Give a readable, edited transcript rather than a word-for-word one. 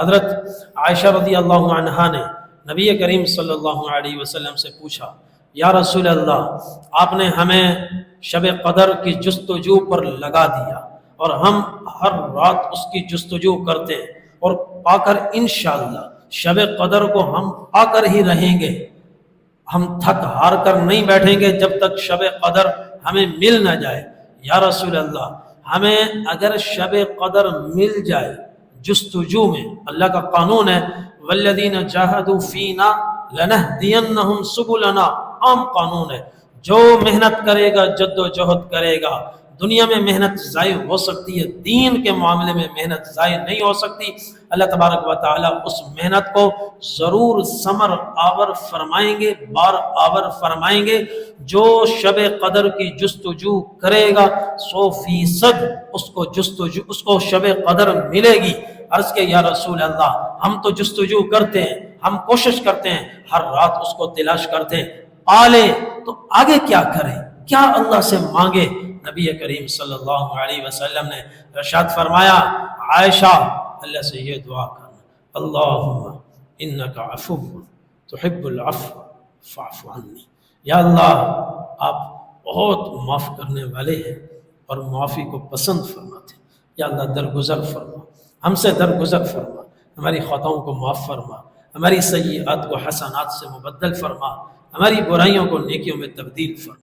حضرت عائشہ رضی اللہ عنہا نے نبی کریم صلی اللہ علیہ وسلم سے پوچھا، یا رسول اللہ، آپ نے ہمیں شب قدر کی جستجو پر لگا دیا اور ہم ہر رات اس کی جستجو کرتے ہیں اور پا کر انشاءاللہ شب قدر کو ہم پا کر ہی رہیں گے، ہم تھک ہار کر نہیں بیٹھیں گے جب تک شب قدر ہمیں مل نہ جائے۔ یا رسول اللہ، ہمیں اگر شب قدر مل جائے جستجو میں، اللہ کا قانون ہے والذین جاہدوا فینا لنہدینہم سبلنا، عام قانون ہے، جو محنت کرے گا، جد و جہد کرے گا، دنیا میں محنت ضائع ہو سکتی ہے، دین کے معاملے میں محنت ضائع نہیں ہو سکتی۔ اللہ تبارک و تعالیٰ اس محنت کو ضرور ثمر آور فرمائیں گے، بار آور فرمائیں گے۔ جو شب قدر کی جستجو کرے گا 100% اس کو شب قدر ملے گی۔ عرض کہ یا رسول اللہ، ہم تو جستجو کرتے ہیں، ہم کوشش کرتے ہیں، ہر رات اس کو تلاش کرتے ہیں، پالے تو آگے کیا کریں، کیا اللہ سے مانگے؟ نبی کریم صلی اللہ علیہ وسلم نے ارشاد فرمایا، عائشہ اللہ سے یہ دعا کرنا، اللہم انکا عفو تحب العفو فاعف عنی، یا اللہ آپ بہت معاف کرنے والے ہیں اور معافی کو پسند فرماتے ہیں، یا اللہ درگزر فرما، ہم سے درگزر فرما، ہماری خطاؤں کو معاف فرما، ہماری سیئات کو حسنات سے مبدل فرما، ہماری برائیوں کو نیکیوں میں تبدیل فرما۔